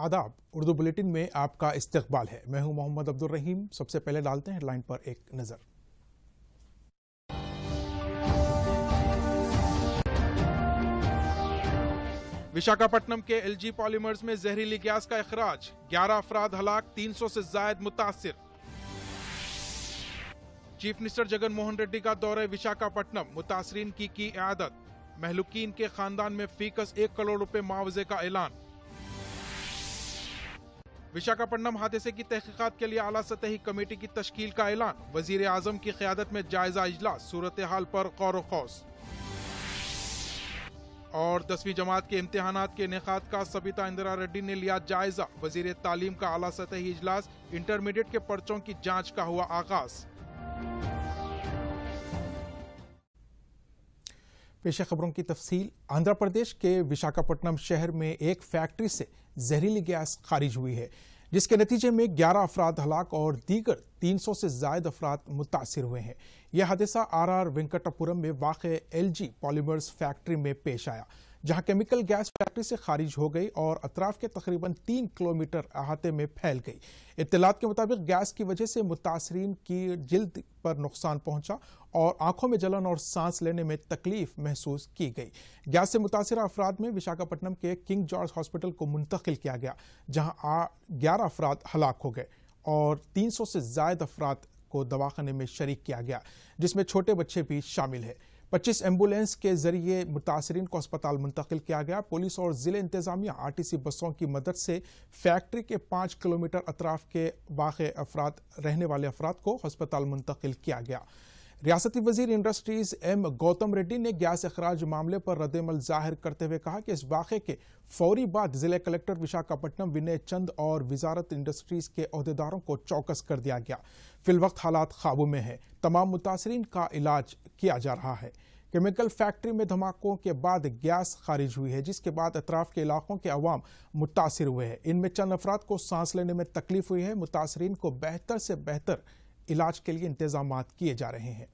आदाब। उर्दू बुलेटिन में आपका इस्तकबाल है। मैं हूं मोहम्मद अब्दुल रहीम। सबसे पहले डालते हैं हेडलाइन पर एक नजर। विशाखापट्टनम के एलजी पॉलीमर्स में जहरीली गैस का इखराज, 11 अफराद हलाक, 300 से जायद मुतासिर। चीफ मिनिस्टर जगन मोहन रेड्डी का दौरे विशाखापट्टनम, मुतासरीन की इयादत। महलूकीन के खानदान में फीकस 1 करोड़ रुपए मुआवजे का ऐलान। विशाखापट्टनम हादसे की तहकीकात के लिए आला सतही कमेटी की तश्कील का ऐलान। वजीर आजम की क़यादत में जायजा इजलास, सूरत हाल पर गौर व खौस। और 10वीं जमात के इम्तिहानात के इनेकाद का सबिता इंदिरा रेड्डी ने लिया जायजा। वजीर तालीम का आला सतही इजलास, इंटरमीडिएट के पर्चों की जांच का हुआ आगाज। पेश खबरों की तफसील। आंध्र प्रदेश के विशाखापट्टनम शहर में एक फैक्ट्री से जहरीली गैस खारिज हुई है, जिसके नतीजे में 11 अफराद हलाक और दीगर 300 से जायद अफराद मुतासिर हुए हैं। यह हादसा आरआर वेंकटपुरम में वाक़े एलजी पॉलीमर्स फैक्ट्री में पेश आया, जहां केमिकल गैस फैक्ट्री से खारिज हो गई और अतराफ के तकरीबन 3 किलोमीटर अहाते में फैल गई। इत्तलात के मुताबिक गैस की वजह से मुतासरीन की जिल्द पर नुकसान पहुंचा और आंखों में जलन और सांस लेने में तकलीफ महसूस की गई। गैस से मुतासिरा अफराद में विशाखापट्टनम के किंग जॉर्ज हॉस्पिटल को मुंतकिल किया गया, जहां 11 अफराद हलाक हो गए और 300 से जायद अफराद को दवाखाने में शरीक किया गया, जिसमें छोटे बच्चे भी शामिल है। 25 एम्बुलेंस के जरिए मुतासरीन को अस्पताल मुंतकिल किया गया। पुलिस और जिले इंतजामिया आरटीसी बसों की मदद से फैक्ट्री के 5 किलोमीटर अतराफ के वाक़े अफराद रहने वाले अफराद को अस्पताल मुंतकिल किया गया। रियासती वजीर इंडस्ट्रीज एम गौतम रेड्डी ने गैस अखराज मामले पर रद्दमल जाहिर करते हुए कहा कि इस वाक़े के फौरी बाद जिले कलेक्टर विशाखापट्टनम विनय चंद और वजारत इंडस्ट्रीज के अहदेदारों को चौकस कर दिया गया। फिलवक्त हालात काबू में है। तमाम मुतासरीन का इलाज किया जा रहा है। केमिकल फैक्ट्री में धमाकों के बाद गैस खारिज हुई है, जिसके बाद अतराफ के इलाकों के अवाम मुतासिर हुए हैं। इनमें चंद अफराद को सांस लेने में तकलीफ हुई है। मुतासरीन को बेहतर से बेहतर इलाज के लिए इंतजामात किए जा रहे हैं।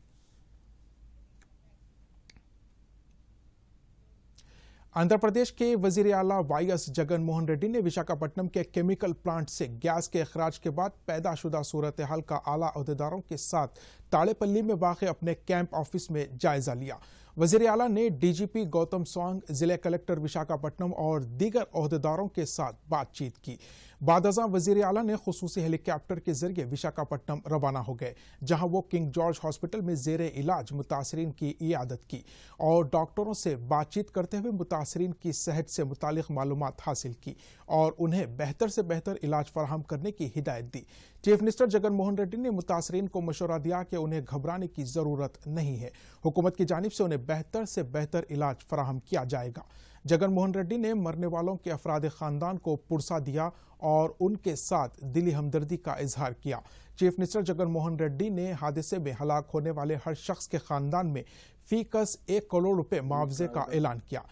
आंध्र प्रदेश के वजीर आला वाईएस जगन मोहन रेड्डी ने विशाखापट्टनम के केमिकल प्लांट से गैस के अखराज के बाद पैदाशुदा सूरत हाल का आला अहदेदारों के साथ ताड़ेपल्ली में वाक़ अपने कैंप ऑफिस में जायजा लिया। वजीर आला ने डीजीपी गौतम स्वांग, जिले कलेक्टर विशाखापट्टनम और दीगर अहदेदारों के साथ बातचीत की। बादअज़ां वजीर आला ने खुसूसी हेलीकॉप्टर के जरिए विशाखापट्टनम रवाना हो गए, जहां वो किंग जॉर्ज हॉस्पिटल में जेरे इलाज मुतासरीन की इयादत की और डॉक्टरों से बातचीत करते हुए मुतासरीन की सेहत से मुतालिक मालूमात हासिल की और उन्हें बेहतर से बेहतर इलाज फराहम करने की हिदायत दी। चीफ मिनिस्टर जगन मोहन रेड्डी ने मुतासरीन को मशवरा दिया कि उन्हें घबराने की जरूरत नहीं है। हुकूमत की जानिब से उन्हें बेहतर से बेहतर इलाज फराहम किया जाएगा। जगन मोहन रेड्डी ने मरने वालों के अफराद खानदान को पुरसा दिया और उनके साथ दिली हमदर्दी का इजहार किया। चीफ मिनिस्टर जगन मोहन रेड्डी ने हादसे में हलाक होने वाले हर शख्स के खानदान में फीकस 1 करोड़ रुपए मुआवजे का ऐलान किया।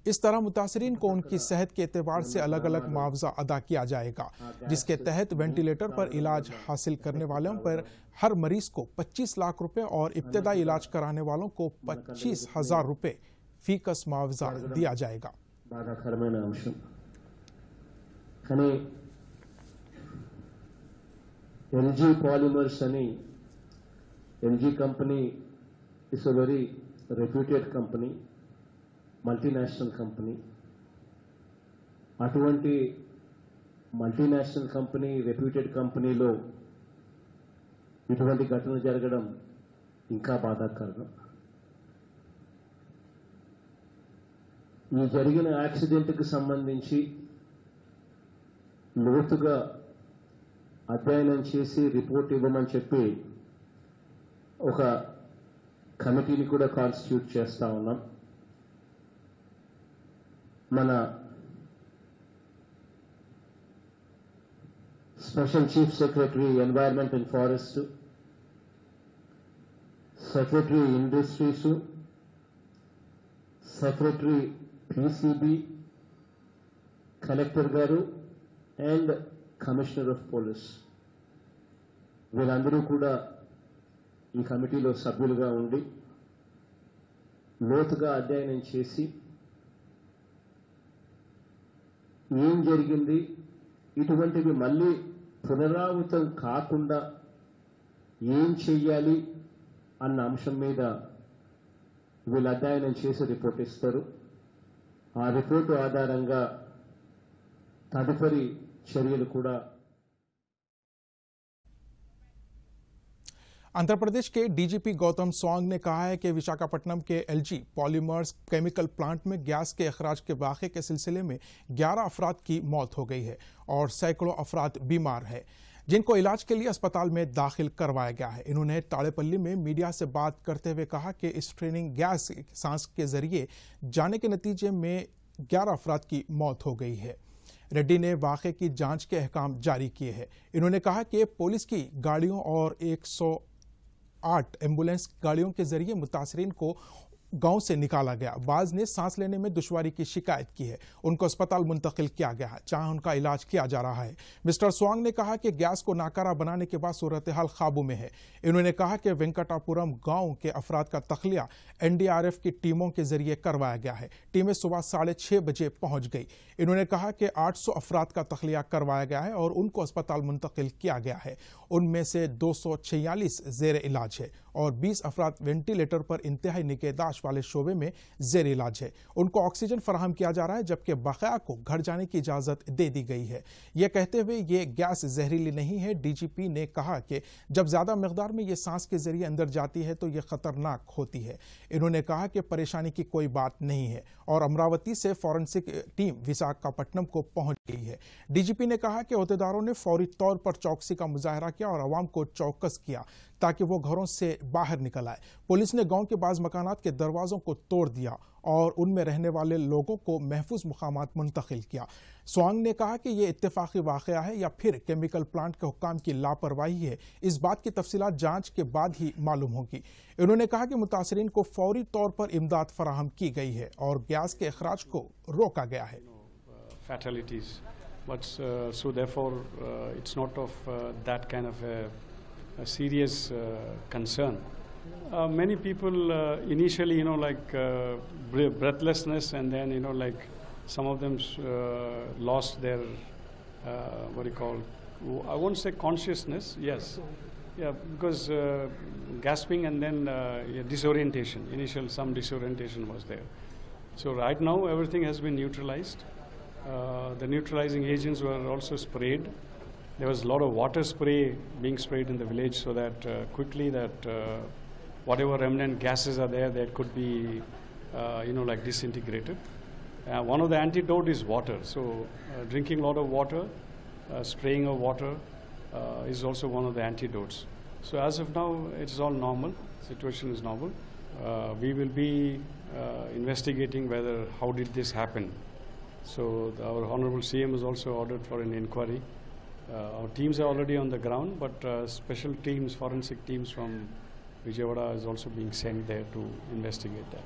इस तरह मुतासरीन को उनकी सेहत के एतबार से अलग अलग मुआवजा अदा किया जाएगा, जिसके तहत वेंटिलेटर पर इलाज हासिल करने वालों पर हर मरीज को 25 लाख रुपए और इब्तदाई इलाज कराने वालों को 25,000 रुपए फीकस मुआवजा दिया जाएगा। एलजी पॉलीमर्स अनि LG company is a very reputed company, multinational company. అటువంటి మల్టీనేషనల్ కంపెనీ, రెప్యూటెడ్ కంపెనీలో ఇటువంటి ఘటనలు జరగడం ఇంకా బాధాకరం. ఈ జరిగిన యాక్సిడెంట్కి సంబంధించి లోతుగా అధ్యయనం చేసి రిపోర్ట్ ఇవ్వమని చెప్పి ఒక కమిటీని కూడా కాన్స్టిట్యూట్ చేస్తా ఉన్నాం. మన special chief secretary environment and forest, secretary industries, secretary PCB, collector గారు అండ్ కమిషనర్ ఆఫ్ పోలీస్ వీళ్ళందరూ కూడా ఈ కమిటీలో సభ్యులుగా ఉండి లోతుగా అధ్యయనం చేసి ఏం జరిగింది, ఇటువంటివి మళ్ళీ పునరావృతం కాకుండా ఏం చెయ్యాలి అన్న అంశం మీద వీళ్ళు అధ్యయనం చేసి రిపోర్ట్ ఇస్తారు. ఆ రిపోర్టు ఆధారంగా తదుపరి చర్యలు కూడా. आंध्र प्रदेश के डीजीपी गौतम स्वांग ने कहा है कि विशाखापट्टनम के एलजी पॉलीमर्स केमिकल प्लांट में गैस के अखराज के वाक़े के सिलसिले में 11 अफराद की मौत हो गई है और सैकड़ों अफराद बीमार हैं, जिनको इलाज के लिए अस्पताल में दाखिल करवाया गया है। इन्होंने ताड़ेपल्ली में मीडिया से बात करते हुए कहा कि इस ट्रेनिंग गैस सांस के जरिए जाने के नतीजे में 11 अफराद की मौत हो गई है। रेड्डी ने वाक़े की जांच के अहकाम जारी किए हैं। इन्होंने कहा कि पुलिस की गाड़ियों और 108 एम्बुलेंस गाड़ियों के जरिए मुतासरीन को गांव से निकाला गया। बाज ने सांस लेने में दुश्वारी की शिकायत की है, उनको अस्पताल मुंतकिल किया गया है, जहां उनका इलाज किया जा रहा है। मिस्टर स्वांग ने कहा कि गैस को नाकारा बनाने के बाद सूरत हाल काबू में है। इन्होंने कहा कि वेंकटापुरम गांव के अफराद का तखलिया एनडीआरएफ की टीमों के जरिए करवाया गया है। टीमें सुबह 6:30 बजे पहुंच गई। इन्होंने कहा कि 800 अफराद का तखलिया करवाया गया है और उनको अस्पताल मुंतकिल किया गया है। उनमें से 246 जेर इलाज है और 20 अफराद वेंटिलेटर पर इंतहाई निगहदाश्त वाले शोबे में जेर इलाज है। उनको ऑक्सीजन फराहम किया जा रहा है, जबकि बकाया को घर जाने की इजाजत दे दी गई है। यह कहते हुए ये गैस जहरीली नहीं है। डीजीपी ने कहा कि जब ज्यादा मकदार में ये सांस के जरिए अंदर जाती है तो यह खतरनाक होती है। इन्होंने कहा कि परेशानी की कोई बात नहीं है और अमरावती से फॉरेंसिक टीम विशाखापट्टनम को पहुंच गई है। डीजीपी ने कहा कि अहदेदारों ने फौरी तौर पर चौकसी का मुजाहरा किया और अवाम को चौकस किया ताकि वो घरों से बाहर निकल आए। पुलिस ने गांव के बाज़ मकानात के दरवाजों को तोड़ दिया और उनमें रहने वाले लोगों को महफूज मुकामात मुंतकिल किया। स्वांग ने कहा कि यह इत्तेफाकी वाक़या है या फिर केमिकल प्लांट के हुक्काम की लापरवाही है, इस बात की तफसीलात जांच के बाद ही मालूम होगी। उन्होंने कहा कि मुतासरीन को फौरी तौर पर इमदाद फराहम की गई है और गैस के अखराज को रोका गया है। Fatalities, but so therefore it's not of that kind of a serious concern. Many people initially, breathlessness, and then some of them lost their I won't say consciousness. Yes, yeah, because gasping and then disorientation. Some disorientation was there. So right now everything has been neutralized. The neutralizing agents were also sprayed. There was a lot of water spray being sprayed in the village so that quickly whatever remnant gases are there, that could be disintegrated. One of the antidote is water. So drinking a lot of water, spraying of water is also one of the antidotes. So as of now, it's all normal. Situation is normal. We will be investigating how did this happen. So our Honorable CM has also ordered for an inquiry. Our teams are already on the ground, but special teams, forensic teams from Vijayawada is also being sent there to investigate that.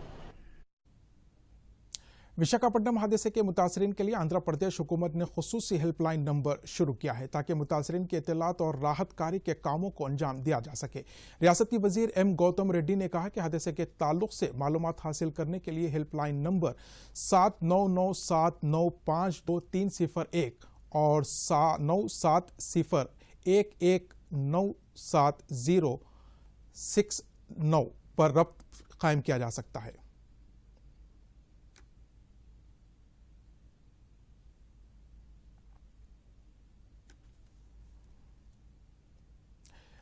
Visakhapatnam हादसे के मुतासरीन के लिए आंध्र प्रदेश हुकूमत ने खुसूसी helpline number शुरू किया है ताकि मुतासरीन के इत्तलात और राहत कारी के कामों को अंजाम दिया जा सके। रियासती वजीर एम गौतम रेड्डी ने कहा कि हादसे के ताल्लुक से मालूमात हासिल करने के लिए हेल्पलाइन नंबर 7997952301 और 9701197069 पर रब्त कायम किया जा सकता है।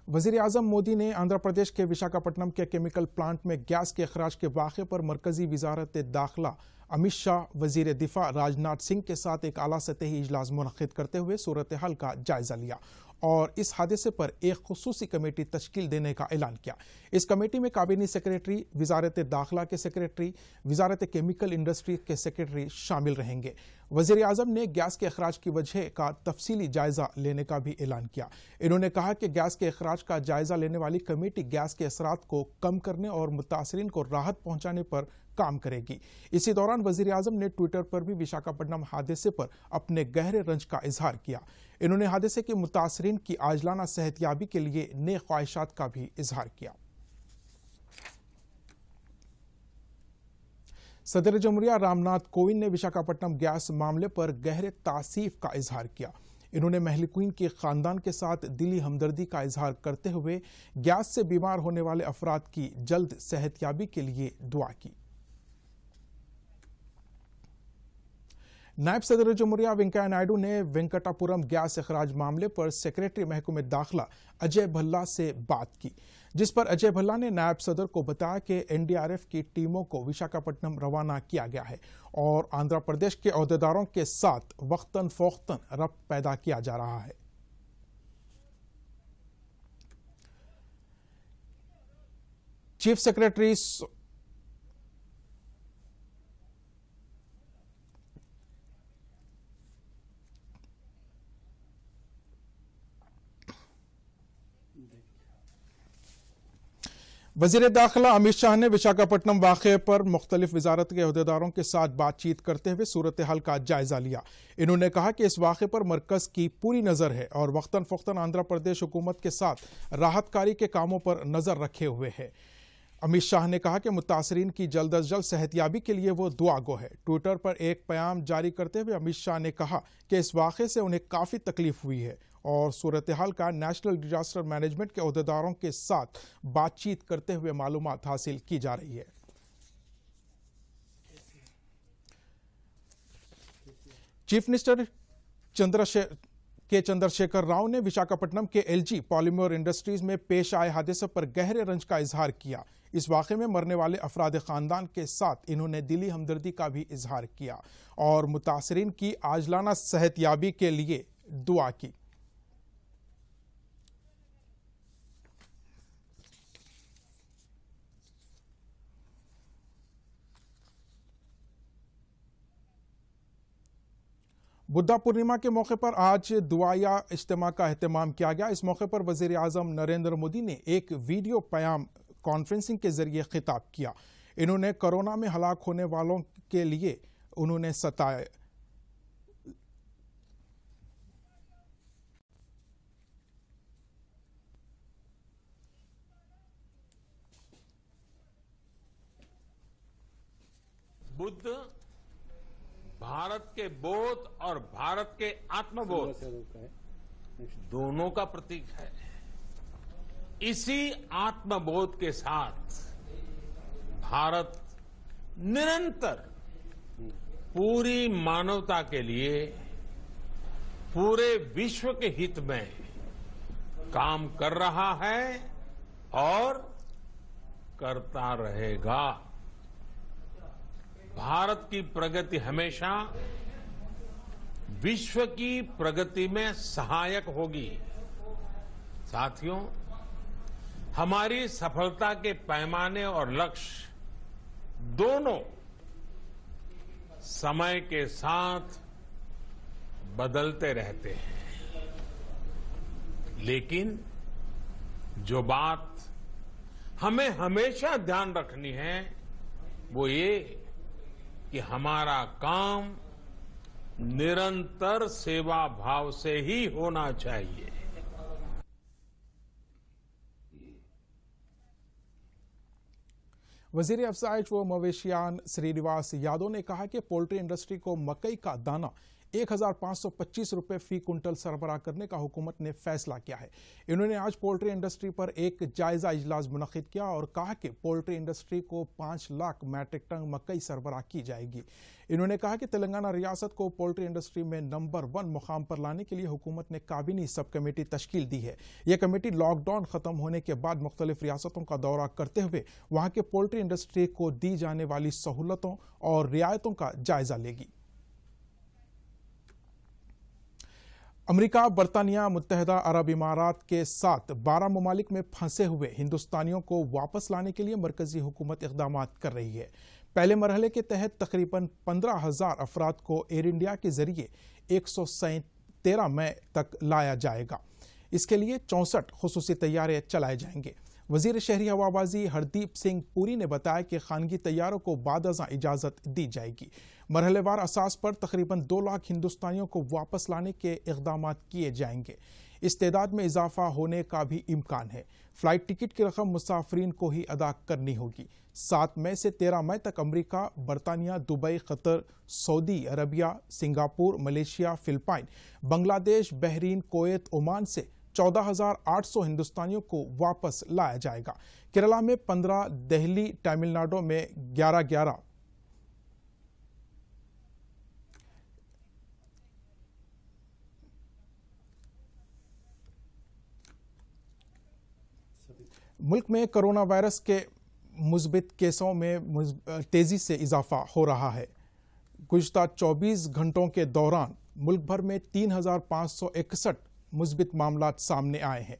वज़ीर आज़म मोदी ने आंध्र प्रदेश के विशाखापट्टनम के केमिकल प्लांट में गैस के अखराज के वाक़े पर मरकजी वज़ारत दाखिला अमित शाह, वज़ीर दिफा राजनाथ सिंह के साथ एक आला सतही इजलास मुनक़िद करते हुए सूरत हाल का जायजा लिया और इस हादसे पर एक खुसूसी कमेटी तश्कील देने का ऐलान किया। इस कमेटी में काबीना सेक्रेटरी, वज़ारत दाखिला के सेक्रेटरी, वज़ारत केमिकल इंडस्ट्री के सेक्रेटरी शामिल रहेंगे। वज़ीर आज़म ने गैस के अखराज की वजह का तफसीली जायजा लेने का भी ऐलान किया। इन्होंने कहा कि गैस के अखराज का जायजा लेने वाली कमेटी गैस के असरात को कम करने और मुतासरीन को राहत पहुंचाने पर काम करेगी। इसी दौरान वज़ीर आज़म ने ट्विटर पर भी विशाखापट्टनम हादसे पर अपने गहरे रंज का इजहार किया। इन्होंने हादसे के मुतासरीन की आजलाना सेहतयाबी के लिए नेक ख्वाहिशात का भी इजहार किया। सदर जमहूरिया रामनाथ कोविंद ने विशाखापट्टनम गैस मामले पर गहरे तासीफ का इजहार किया। इन्होंने महलिकीन के खानदान के साथ दिली हमदर्दी का इजहार करते हुए गैस से बीमार होने वाले अफराद की जल्द सेहतयाबी के लिए दुआ की। नायब सदर जमहूरिया वेंकैया नायडू ने वेंकटापुरम गैस अखराज मामले पर सेक्रेटरी महकमे दाखिला अजय भल्ला से बात की, जिस पर अजय भल्ला ने नायब सदर को बताया कि एनडीआरएफ की टीमों को विशाखापट्टनम रवाना किया गया है और आंध्र प्रदेश के अहदेदारों के साथ वक्तन फोख्तन रब्त पैदा किया जा रहा है। चीफ सेक्रेटरी वजीर दाखिला अमित शाह ने विशाखापट्टनम वाक़े पर मुख्तलिफ वजारत के अहदेदारों के साथ बातचीत करते हुए सूरत हाल का जायजा लिया। इन्होंने कहा कि इस वाक़े पर मरकज की पूरी नज़र है और वक्तन फ़ौक़्तन आंध्र प्रदेश हुकूमत के साथ राहतकारी के कामों पर नज़र रखे हुए है। अमित शाह ने कहा कि मुतासरीन की जल्द अज जल्द सेहतयाबी के लिए वो दुआ गो है। ट्विटर पर एक पैगाम जारी करते हुए अमित शाह ने कहा कि इस वाक़े से उन्हें काफ़ी तकलीफ हुई है और सूरत हाल का नेशनल डिजास्टर मैनेजमेंट के अहदेदारों के साथ बातचीत करते हुए मालूमात हासिल की जा रही है। चीफ मिनिस्टर चंद्रशेखर राव ने विशाखापट्टनम के एलजी पॉलीमर इंडस्ट्रीज में पेश आए हादसे पर गहरे रंज का इजहार किया। इस वाक़े में मरने वाले अफराद खानदान के साथ इन्होंने दिली हमदर्दी का भी इजहार किया और मुतासरीन की आजलाना सेहतयाबी के लिए दुआ की। बुद्धा पूर्णिमा के मौके पर आज दुआया इज्तिमा का एहतमाम किया गया। इस मौके पर वज़ीर आज़म नरेंद्र मोदी ने एक वीडियो पैगाम कॉन्फ्रेंसिंग के जरिए खिताब किया। इन्होंने कोरोना में हलाक होने वालों के लिए उन्होंने सताया। बुद्ध भारत के बोध और भारत के आत्मबोध दोनों का प्रतीक है। इसी आत्मबोध के साथ भारत निरंतर पूरी मानवता के लिए पूरे विश्व के हित में काम कर रहा है और करता रहेगा। भारत की प्रगति हमेशा विश्व की प्रगति में सहायक होगी। साथियों, हमारी सफलता के पैमाने और लक्ष्य दोनों समय के साथ बदलते रहते हैं, लेकिन जो बात हमें हमेशा ध्यान रखनी है वो ये कि हमारा काम निरंतर सेवा भाव से ही होना चाहिए। वजीर अफजाइश व मवेशियान श्रीनिवास यादव ने कहा कि पोल्ट्री इंडस्ट्री को मकई का दाना 1525 रुपए फी कुंटल सरबराह करने का हुकूमत ने फैसला किया है। इन्होंने आज पोल्ट्री इंडस्ट्री पर एक जायजा इजलास मुनक्किद किया और कहा कि पोल्ट्री इंडस्ट्री को 5 लाख मैट्रिक टन मकई सरबराह की जाएगी। इन्होंने कहा कि तेलंगाना रियासत को पोल्ट्री इंडस्ट्री में नंबर 1 मुकाम पर लाने के लिए हुकूमत ने काबीनी सब कमेटी तश्कील दी है। यह कमेटी लॉकडाउन खत्म होने के बाद मुख्तलिफ रियासतों का दौरा करते हुए वहां के पोल्ट्री इंडस्ट्री को दी जाने वाली सहूलतों और रियायतों का जायजा लेगी। अमेरिका, बरतानिया, मुत्तहिदा अरब इमारात के साथ 12 ममालिक में फंसे हुए हिंदुस्तानियों को वापस लाने के लिए मरकजी हुकूमत इक़दाम कर रही है। पहले मरहले के तहत तकरीबन 15,000 अफराद को एयर इंडिया के जरिए 113 मई तक लाया जाएगा। इसके लिए 64 खुसूसी तैयारे चलाए जाएंगे। वजीर शहरी हवाबाजी हरदीप सिंह पुरी ने बताया कि खानगी तैयारों को बाद-अज़ां इजाज़त दी जाएगी। मरहलेवार असास पर तकरीबन 2 लाख हिंदुस्तानियों को वापस लाने के इक़दाम किए जाएंगे। इस तादाद में इजाफा होने का भी इम्कान है। फ्लाइट टिकट की रकम मुसाफरीन को ही अदा करनी होगी। 7 मई से 13 मई तक अमेरिका, बरतानिया, Dubai, Qatar, Saudi Arabia, Singapore, Malaysia, Philippine, Bangladesh, Bahrain, Kuwait, Oman से 14,800 हिंदुस्तानियों को वापस लाया जाएगा। केरला में 15, दिल्ली, तमिलनाडु में 11-11, मुल्क में कोरोना वायरस के मुस्बित केसों में तेजी से इजाफा हो रहा है। गुज़िश्ता 24 घंटों के दौरान मुल्क भर में 3,561 मुस्बित मामलात सामने आए हैं।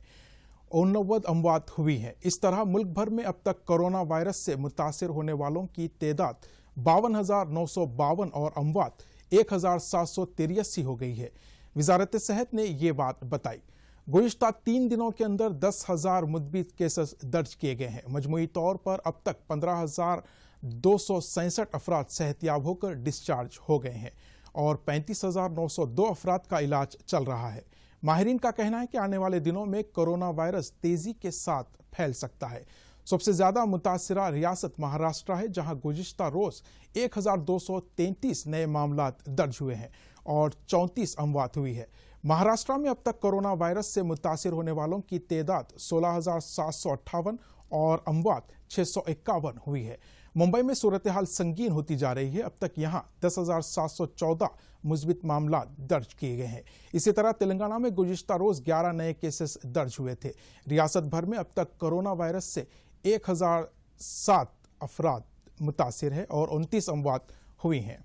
89 अमवात हुई हैं। इस तरह मुल्क भर में अब तक कोरोना वायरस से मुतासिर होने वालों की तादाद 52,952 और अमवात 1,783 हो गई है। वजारत सेहत ने ये बात बताई। गुज़िश्ता 3 दिनों के अंदर 10,000 मुस्बित केसेस दर्ज किए गए हैं। मजमूई तौर पर अब तक 15,267 अफराद सेहतियाब होकर डिस्चार्ज हो गए हैं और 35,902 अफराद का इलाज चल रहा है। माहिरीन का कहना है कि आने वाले दिनों में कोरोना वायरस तेजी के साथ फैल सकता है। सबसे ज्यादा मुतासिरा रियासत महाराष्ट्र है, जहां गुज़िश्ता रोज 1,233 नए मामलात दर्ज हुए हैं और 34 अमवात हुई है। महाराष्ट्र में अब तक कोरोना वायरस से मुतासिर होने वालों की तादाद 16,758 और अमवात 651 हुई है। मुंबई में सूरत हाल संगीन होती जा रही है। अब तक यहां 10,714 मुस्बित मामला दर्ज किए गए हैं। इसी तरह तेलंगाना में गुज़िश्ता रोज 11 नए केसेस दर्ज हुए थे। रियासत भर में अब तक कोरोना वायरस से 1,007 अफराद मुतासिर है और 29 अमवात हुई हैं।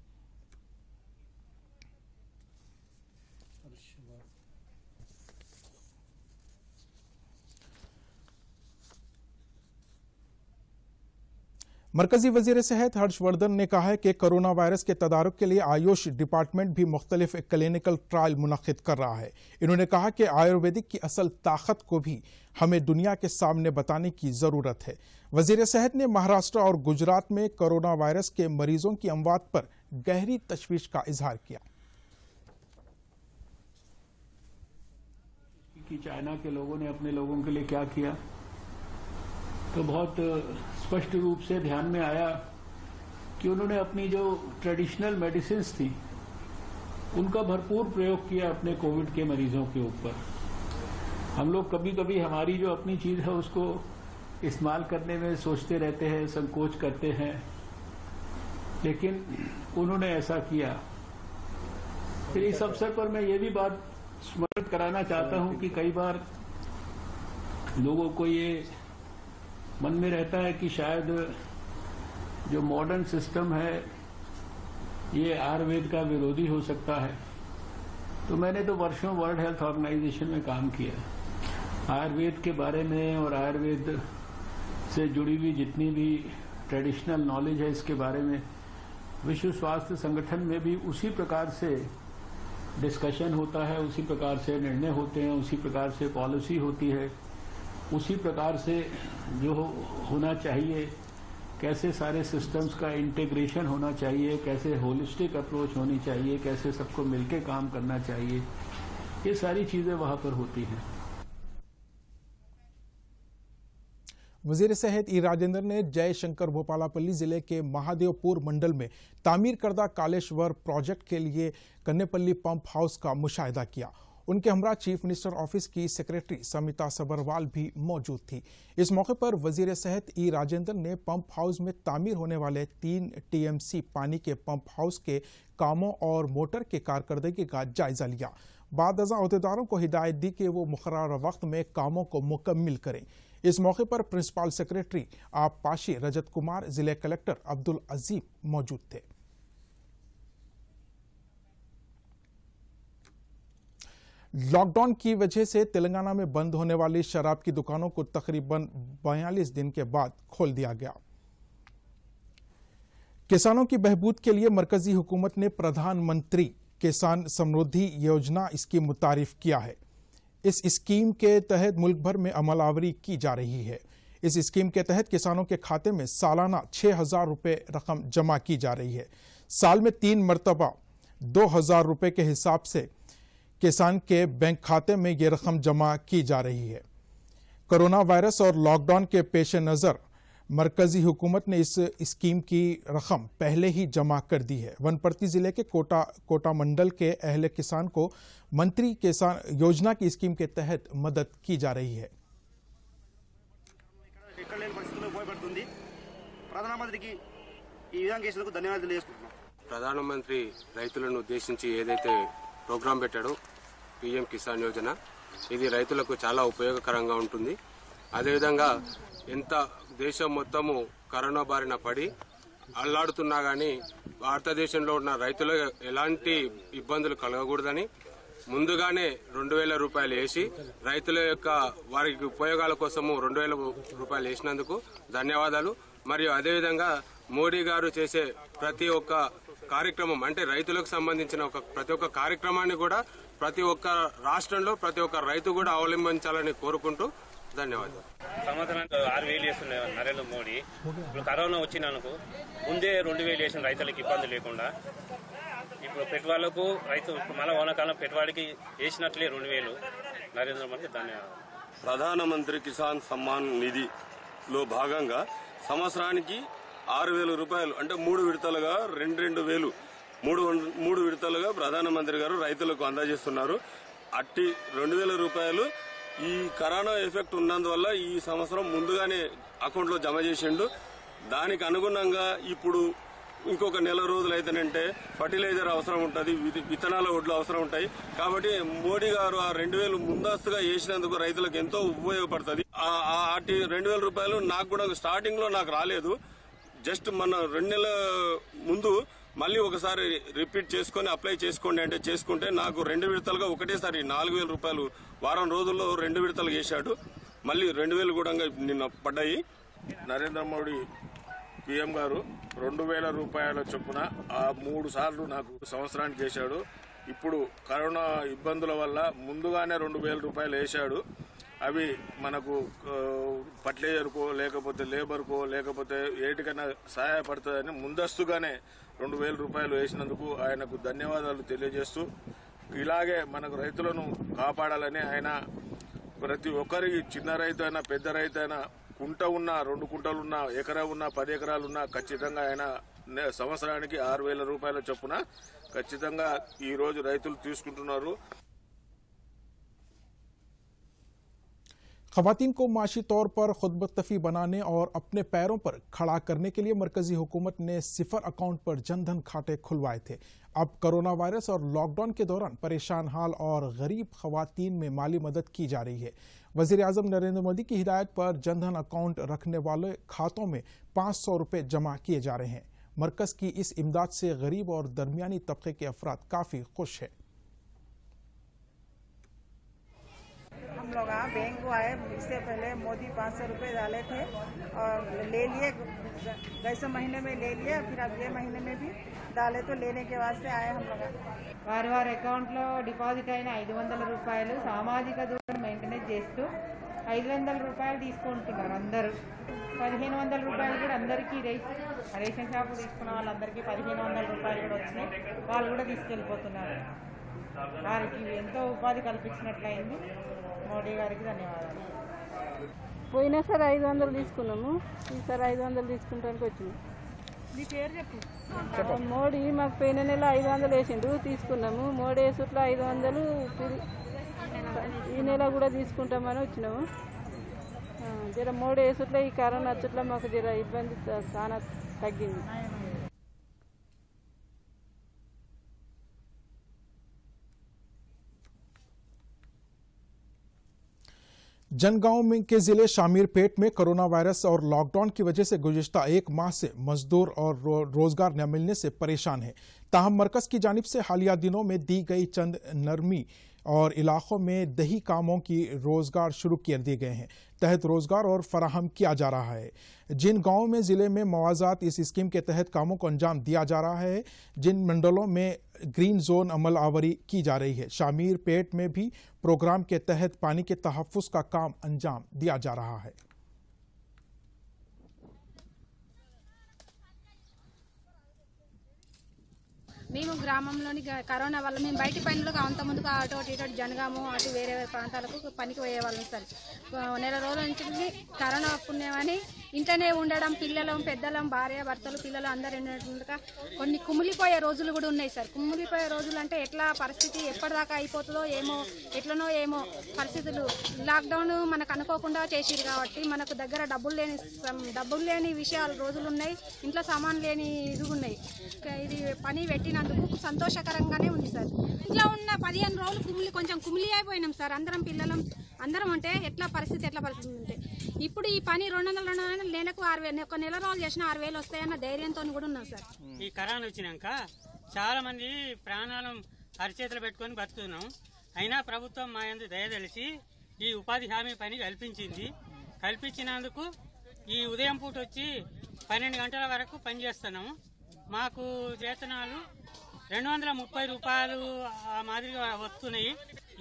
मरकजी वजीर सेहत हर्षवर्धन ने कहा है कि कोरोना वायरस के तदारुक के लिए आयुष डिपार्टमेंट भी मुख्तलिफ क्लिनिकल ट्रायल मुनक्किद कर रहा है। इन्होंने कहा कि आयुर्वेदिक की असल ताकत को भी हमें दुनिया के सामने बताने की जरूरत है। वजीर सेहत ने महाराष्ट्र और गुजरात में कोरोना वायरस के मरीजों की अमवात पर गहरी तशवीश का इजहार किया। कि चाइना के लोगों ने अपने लोगों के लिए क्या किया, तो बहुत स्पष्ट रूप से ध्यान में आया कि उन्होंने अपनी जो ट्रेडिशनल मेडिसिन्स थी उनका भरपूर प्रयोग किया अपने कोविड के मरीजों के ऊपर। हम लोग कभी कभी हमारी जो अपनी चीज है उसको इस्तेमाल करने में सोचते रहते हैं, संकोच करते हैं, लेकिन उन्होंने ऐसा किया। फिर इस अवसर पर मैं ये भी बात स्मरण कराना चाहता हूं कि कई बार लोगों को ये मन में रहता है कि शायद जो मॉडर्न सिस्टम है ये आयुर्वेद का विरोधी हो सकता है। तो मैंने तो वर्षों वर्ल्ड हेल्थ ऑर्गेनाइजेशन में काम किया। आयुर्वेद के बारे में और आयुर्वेद से जुड़ी हुई जितनी भी ट्रेडिशनल नॉलेज है इसके बारे में विश्व स्वास्थ्य संगठन में भी उसी प्रकार से डिस्कशन होता है, उसी प्रकार से निर्णय होते हैं, उसी प्रकार से पॉलिसी होती है, उसी प्रकार से जो होना चाहिए, कैसे सारे सिस्टम्स का इंटीग्रेशन होना चाहिए, कैसे होलिस्टिक अप्रोच होनी चाहिए, कैसे सबको मिलके काम करना चाहिए, ये सारी चीजें वहां पर होती हैं। वजीर सेहत ई राजेंद्र ने जयशंकर भोपालापल्ली जिले के महादेवपुर मंडल में तामीर करदा कालेश्वर प्रोजेक्ट के लिए कन्नेपल्ली पंप हाउस का मुशाहिदा किया। उनके हमरा चीफ मिनिस्टर ऑफिस की सेक्रेटरी समिता सबरवाल भी मौजूद थी। इस मौके पर वजीर सेहत ई राजेंद्र ने पंप हाउस में तामीर होने वाले 3 TMC पानी के पंप हाउस के कामों और मोटर के कारकर्दगी का जायजा लिया। बाद अज़ा अहदेदारों को हिदायत दी कि वो मुकर्रर वक्त में कामों को मुकम्मिल करें। इस मौके पर प्रिंसिपल सेक्रेटरी आप पाशी रजत कुमार, जिले कलेक्टर अब्दुल अजीम मौजूद थे। लॉकडाउन की वजह से तेलंगाना में बंद होने वाली शराब की दुकानों को तकरीबन 42 दिन के बाद खोल दिया गया। किसानों की बहबूद के लिए मरकजी हुकूमत ने प्रधानमंत्री किसान समृद्धि योजना इसकी मुतारिफ किया है। इस स्कीम के तहत मुल्क भर में अमलावरी की जा रही है। इस स्कीम के तहत किसानों के खाते में सालाना 6,000 रुपये रकम जमा की जा रही है। साल में 3 मरतबा 2,000 रुपये के हिसाब से किसान के बैंक खाते में ये रकम जमा की जा रही है। कोरोना वायरस और लॉकडाउन के पेश नज़र मरकजी हुकूमत ने इस स्कीम की रकम पहले ही जमा कर दी है। वनपर्ती जिले के कोटा मंडल के अहले किसान को मंत्री किसान योजना की स्कीम के तहत मदद की जा रही है। ప్రధానమంత్రి రైతులను ఉద్దేశించి ఏదైతే ప్రోగ్రాం పెట్టాడో పీఎం కిసాన్ యోజన, ఇది రైతులకు చాలా ఉపయోగకరంగా ఉంటుంది. అదేవిధంగా ఎంత దేశం మొత్తము కరోనా బారిన పడి అల్లాడుతున్నా గానీ భారతదేశంలో ఉన్న రైతులు ఎలాంటి ఇబ్బందులు కలగకూడదని ముందుగానే 2000 రూపాయలు వేసి రైతుల యొక్క వారికి ఉపయోగాల కోసము 2000 రూపాయలు వేసినందుకు ధన్యవాదాలు. మరియు అదేవిధంగా మోడీ గారు చేసే ప్రతి ఒక్క కార్యక్రమం అంటే రైతులకు సంబంధించిన ప్రతి ఒక్క కార్యక్రమాన్ని కూడా ప్రతి ఒక్క రాష్ట్రంలో ప్రతి ఒక్క రైతు కూడా అవలంబించాలని కోరుకుంటూ ధన్యవాదాలు. సంవత్సరానికి 6000 వేస్తుండే నరేంద్ర మోడీ. ఇప్పుడు కరోనా వచ్చినందుకు ముందే 2000 వేసిన రైతులకు ఇబ్బంది లేకుండా ఇప్పుడు పెట్టుబడులకు రైతు మళ్ళీ వానాకాలం పెట్టుబడికి వేసినట్లే 2000 నరేంద్ర మోడీ ధన్యవాదాలు. ప్రధానమంత్రి కిసాన్ సమ్మాన్ నిధిలో భాగంగా సంవత్సరానికి 6000 రూపాయలు అంటే 3 విడతలుగా 2000 3 విడతలుగా ప్రధానమంత్రి గారు రైతులకు అందజేస్తున్నారు. అట్టి 2000 రూపాయలు ఈ కరోనా ఎఫెక్ట్ ఉన్నందువల్ల ఈ సంవత్సరం ముందుగానే అకౌంట్లో జమ చేసిండు. దానికి అనుగుణంగా ఇప్పుడు ఇంకొక నెల రోజులు అయితేనంటే ఫర్టిలైజర్ అవసరం ఉంటుంది, విత్తనాల ఒడ్లు అవసరం ఉంటాయి. కాబట్టి మోడీ గారు ఆ 2000 ముందస్తుగా వేసినందుకు రైతులకు ఎంతో ఉపయోగపడుతుంది. అట్టి 2000 రూపాయలు నాకు కూడా స్టార్టింగ్ లో నాకు రాలేదు. జస్ట్ మన 2 నెలల ముందు మళ్ళీ ఒకసారి రిపీట్ చేసుకుని అప్లై చేసుకోండి అంటే చేసుకుంటే నాకు 2 విడతలుగా ఒకటేసారి 4000 రూపాయలు వారం రోజుల్లో 2 విడతలు వేశాడు. మళ్ళీ 2000 కూడా నిన్న పడ్డాయి. నరేంద్ర మోడీ పీఎం గారు 2000 రూపాయల చొప్పున 3 సార్లు నాకు సంవత్సరానికి వేశాడు. ఇప్పుడు కరోనా ఇబ్బందుల వల్ల ముందుగానే 2000 రూపాయలు వేశాడు. అవి మనకు ఫర్టిలైజర్కో లేకపోతే లేబర్కో లేకపోతే ఏటికైనా సహాయపడుతుందని ముందస్తుగానే 2000 రూపాయలు వేసినందుకు ఆయనకు ధన్యవాదాలు తెలియజేస్తూ ఇలాగే మనకు రైతులను కాపాడాలని ఆయన ప్రతి ఒక్కరికి చిన్న రైతు అయినా పెద్ద రైతు అయినా కుంట ఉన్నా 2 కుంటలున్నా ఎకరా ఉన్నా 10 ఎకరాలున్నా ఖచ్చితంగా ఆయన సంవత్సరానికి 6000 రూపాయల చొప్పున ఖచ్చితంగా ఈ రోజు రైతులు తీసుకుంటున్నారు. ख़वातीन को माशी तौर पर खुदबख्तफी बनाने और अपने पैरों पर खड़ा करने के लिए मरकजी हुकूमत ने सिफर अकाउंट पर जनधन खाते खुलवाए थे। अब कोरोना वायरस और लॉकडाउन के दौरान परेशान हाल और गरीब ख़वातीन में माली मदद की जा रही है। वज़ीर आज़म नरेंद्र मोदी की हिदायत पर जनधन अकाउंट रखने वाले खातों में 500 रुपये जमा किए जा रहे हैं। मरकज की इस इमदाद से गरीब और दरमियानी तबके के अफराद काफ़ी खुश हैं। हम लोग बैंक को आए, इससे पहले मोदी 500 रुपये डाले थे और ले लिए, गैसे महीने में ले लिए, फिर अगले महीने में भी डाले तो लेने के वास्ते आए हम लोग। వారి అకౌంట్లో డిపాజిట్ అయిన 500 రూపాయలు సామాజిక దూరం మెయింటెనెన్స్ చేస్తూ 500 రూపాయలు తీసుకుంటున్నారు అందరూ. 1500 రూపాయలు కూడా అందరికీ రేషన్ షాపు తీసుకున్న వాళ్ళందరికీ 1500 రూపాయలు కూడా వచ్చినాయి. వాళ్ళు కూడా తీసుకెళ్ళిపోతున్నారు. వారికి ఎంతో ఉపాధి కల్పించినట్లయింది. మోడీ గారికి ధన్యవాదాలు. పోయినసారి 500 తీసుకున్నాము, ఈసారి 500 తీసుకుంటానికి వచ్చింది. మీ పేరు చెప్పు. మోడీ మాకు పోయిన నెల 500 వేసిండు, తీసుకున్నాము. మోడీ వేసుట్లో 500 ఈ నెల కూడా తీసుకుంటామని వచ్చినాము. జర మోడీ వేసుట్లో ఈ కరోనా వచ్చుట్లో మాకు జర ఇబ్బంది చాలా తగ్గింది. जनगांव में के जिले शामीरपेट में कोरोना वायरस और लॉकडाउन की वजह से गुज़िश्ता 1 माह से मजदूर और रोजगार न मिलने से परेशान है। ताहम मरकज की जानिब से हालिया दिनों में दी गई चंद नरमी और इलाकों में दही कामों की रोजगार शुरू कर दिए गए हैं, तहत रोजगार और फराहम किया जा रहा है। जिन गांवों में जिले में मुआवजात इस स्कीम के तहत कामों को अंजाम दिया जा रहा है, जिन मंडलों में ग्रीन जोन अमल आवरी की जा रही है, शामीर पेट में भी प्रोग्राम के तहत पानी के तहफ़्फ़ुज़ का काम अंजाम दिया जा रहा है। మేము గ్రామంలోని కరోనా వల్ల మేము బయటి పనులకు అంతకుముందుకు అటు ఇటు జనగాము అటు వేరే ప్రాంతాలకు పనికి పోయేవాళ్ళం సార్. నెల రోజుల నుంచి కరోనా పుణ్యమని ఇంట్లోనే ఉండడం, పిల్లలం పెద్దలం భార్య భర్తలు పిల్లలు అందరూ ఉండగా కొన్ని కుమిలిపోయే రోజులు కూడా ఉన్నాయి సార్. కుమిలిపోయే రోజులు అంటే ఎట్లా పరిస్థితి ఎప్పటిదాకా అయిపోతుందో ఏమో, ఎట్లనో ఏమో పరిస్థితులు. లాక్డౌన్ మనకు అనుకోకుండా చేసిరు కాబట్టి మనకు దగ్గర డబ్బులు లేని విషయాలు రోజులు ఉన్నాయి, ఇంట్లో సామాన్ లేని ఇది ఉన్నాయి. ఇది పని పెట్టినందుకు సంతోషకరంగానే ఉంది సార్. ఇంట్లో ఉన్న 15 రోజులు కొంచెం కుమిలి అయిపోయినాం సార్. అందరం పిల్లలం అందరం అంటే ఎట్లా పరిస్థితి ఉంటే ఇప్పుడు ఈ పని 200 నెలకు 6,000 ఒక నెల రోజులు చేసిన 6,000 వస్తాయన్న ధైర్యంతో కూడా ఉన్నాం సార్. ఈ కరోనా వచ్చినాక చాలా మంది ప్రాణాలు అరిచేతులు పెట్టుకొని బతుకుతున్నాం. అయినా ప్రభుత్వం మా యందు దయ తెలిసి ఈ ఉపాధి హామీ పని కల్పించినందుకు ఈ ఉదయం పూట వచ్చి 12 గంటల వరకు పనిచేస్తున్నాము. మాకు వేతనాలు 230 రూపాయలు ఆ మాదిరిగా వస్తున్నాయి.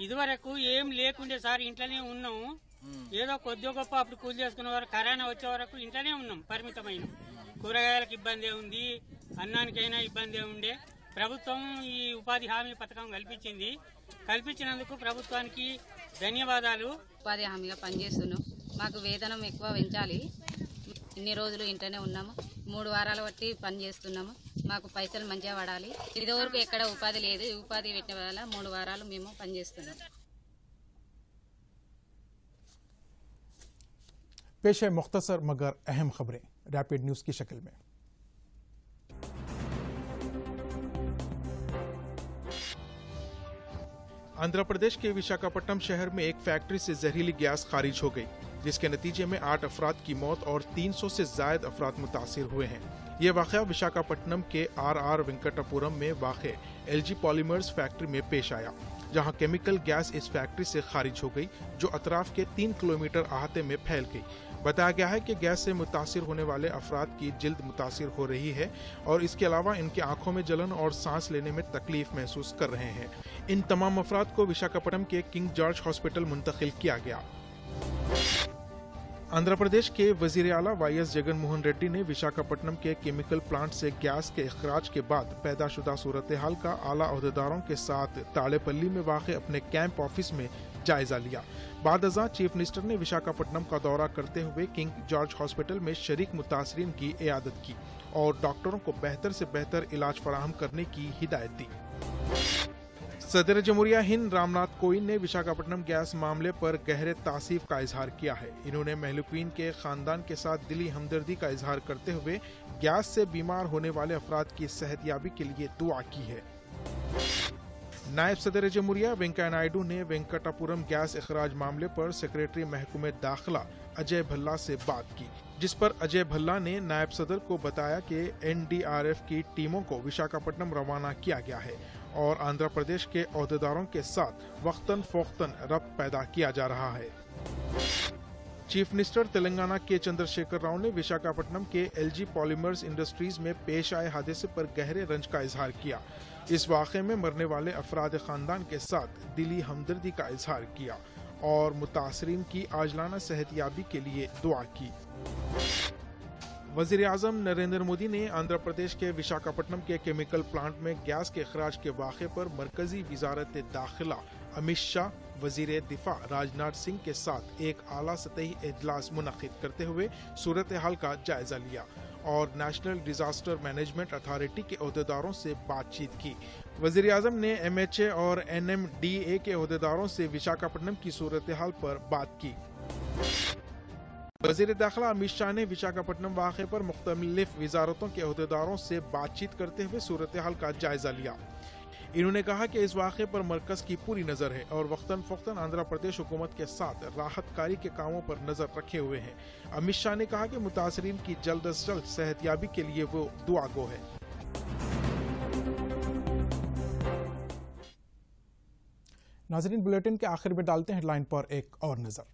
ఇదివరకు ఏం లేకుండే సార్, ఇంట్లోనే ఉన్నాము. ఏదో కొద్ది గొప్ప అప్పుడు కూలి చేసుకునే వరకు కరోనా వచ్చే వరకు ఇంట్లోనే ఉన్నాం, పరిమితమైన. కూరగాయలకు ఇబ్బంది ఉంది, అన్నానికైనా ఇబ్బంది ఉండే. ప్రభుత్వం ఈ ఉపాధి హామీ పథకం కల్పించినందుకు ప్రభుత్వానికి ధన్యవాదాలు. ఉపాధి హామీగా పనిచేస్తున్నాం. మాకు వేతనం ఎక్కువ పెంచాలి. ఇన్ని రోజులు ఇంట్లోనే ఉన్నాము, 3 వారాల బట్టి పని చేస్తున్నాము. మాకు పైసలు మంచిగా పడాలి. ఇదివరకు ఎక్కడ ఉపాధి లేదు, ఉపాధి పెట్టిన వల్ల 3 వారాలు మేము పనిచేస్తున్నాం. पेश है मुख्तसर मगर अहम खबरें रैपिड न्यूज की शक्ल में। आंध्र प्रदेश के विशाखापट्टनम शहर में एक फैक्ट्री से जहरीली गैस खारिज हो गई, जिसके नतीजे में 8 अफराद की मौत और 300 से जायद अफराद मुतासिर हुए हैं। ये वाक़या विशाखापट्टनम के आर वेंकटापुरम में वाक़े एलजी पॉलीमर्स फैक्ट्री में पेश आया, जहां केमिकल गैस इस फैक्ट्री से खारिज हो गई, जो अतराफ के 3 किलोमीटर अहाते में फैल गई। बताया गया है कि गैस से मुतासिर होने वाले अफराद की जिल्द मुतासिर हो रही है और इसके अलावा इनकी आंखों में जलन और सांस लेने में तकलीफ महसूस कर रहे हैं। इन तमाम अफराद को विशाखापट्टनम के किंग जॉर्ज हॉस्पिटल मुंतकिल किया गया। आंध्र प्रदेश के वजीर आला वाईएस जगन मोहन रेड्डी ने विशाखापट्टनम के केमिकल प्लांट से गैस के इखराज के बाद पैदाशुदा सूरत हाल का आला अहदेदारों के साथ ताड़ेपल्ली में वाक़े अपने कैंप ऑफिस में जायजा लिया। बाद अज़ां चीफ मिनिस्टर ने विशाखापट्टनम का दौरा करते हुए किंग जॉर्ज हॉस्पिटल में शरीक मुतासरीन की इयादत की और डॉक्टरों को बेहतर से बेहतर इलाज फराहम करने की हिदायत दी। सदर जमहूरिया हिंद रामनाथ कोविंद ने विशाखापट्टनम गैस मामले पर गहरे तासीफ का इजहार किया है। इन्होंने महलूकीन के खानदान के साथ दिली हमदर्दी का इजहार करते हुए गैस से बीमार होने वाले अफराद की सेहतयाबी के लिए दुआ की है। नायब सदर जमहूरिया वेंकैया नायडू ने वेंकटापुरम गैस इखराज मामले पर सेक्रेटरी महकमे दाखिला अजय भल्ला से बात की, जिस पर अजय भल्ला ने नायब सदर को बताया कि एनडीआरएफ की टीमों को विशाखापट्टनम रवाना किया गया है और आंध्र प्रदेश के अहदेदारों के साथ वक्तन फोख्तन रब्त पैदा किया जा रहा है। चीफ मिनिस्टर तेलंगाना के चंद्रशेखर राव ने विशाखापट्टनम के एलजी पॉलीमर्स इंडस्ट्रीज में पेश आए हादसे पर गहरे रंज का इजहार किया। इस वाक़े में मरने वाले अफराद खानदान के साथ दिली हमदर्दी का इजहार किया और मुतासरीन की आजलाना सेहतयाबी के लिए दुआ की। वज़ीर आज़म नरेंद्र मोदी ने आंध्र प्रदेश के विशाखापट्टनम के केमिकल प्लांट में गैस के इखराज के वाक़े पर मरकजी वज़ारत दाखिला अमित शाह, वज़ीर दिफा राजनाथ सिंह के साथ एक आला सतही इजलास मुनक़िद करते हुए सूरत हाल का जायजा लिया और नेशनल डिजास्टर मैनेजमेंट अथॉरिटी के अहदेदारों से बातचीत की। वज़ीर आज़म ने MHA और NMDA के अहदेदारों से विशाखापट्टनम की सूरत हाल पर बात की। वज़ीर दाखिला अमित शाह ने विशाखापट्टनम वाक़े पर मुख्तलिफ वज़ारतों के अहदेदारों से बातचीत करते हुए सूरत हाल का जायजा लिया। इन्होंने कहा कि इस वाक़े पर मरकज़ की पूरी नज़र है और वक्तन फ़ौक़्तन आंध्र प्रदेश हुकूमत के साथ राहतकारी के कामों पर नज़र रखे हुए हैं। अमित शाह ने कहा कि मुतासरीन की जल्द अज जल्द सेहतयाबी के लिए वो दुआ गो है। नाज़रीन, बुलेटिन के आखिर में डालते हैं हेडलाइन पर एक और नज़र।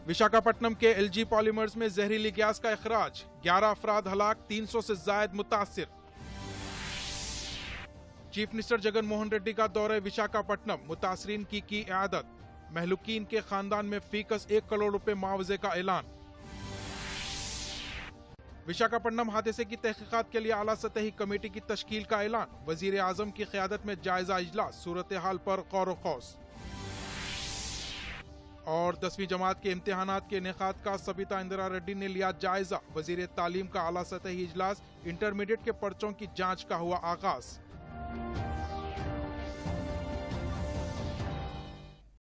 विशाखापट्टनम के एलजी पॉलीमर्स में जहरीली गैस का इखराज, 11 अफराद हलाक, 300 से जायद मुतासिर। चीफ मिनिस्टर जगन मोहन रेड्डी का दौरे विशाखापट्टनम, मुतासरीन की इयादत। महलूकीन के खानदान में फीकस 1 करोड़ रुपए मुआवजे का ऐलान। विशाखापट्टनम हादसे की तहकीकात के लिए आला सतही कमेटी की तश्कील का ऐलान। वजीर आजम की क़यादत में जायजा इजलास, सूरत हाल पर गौर खौस। और 10वीं जमात के इम्तिहानात के इनेकाद का सबिता इंदिरा रेड्डी ने लिया जायजा। वजीर तालीम का आला सतही इजलास, इंटरमीडिएट के पर्चों की जांच का हुआ आगाज।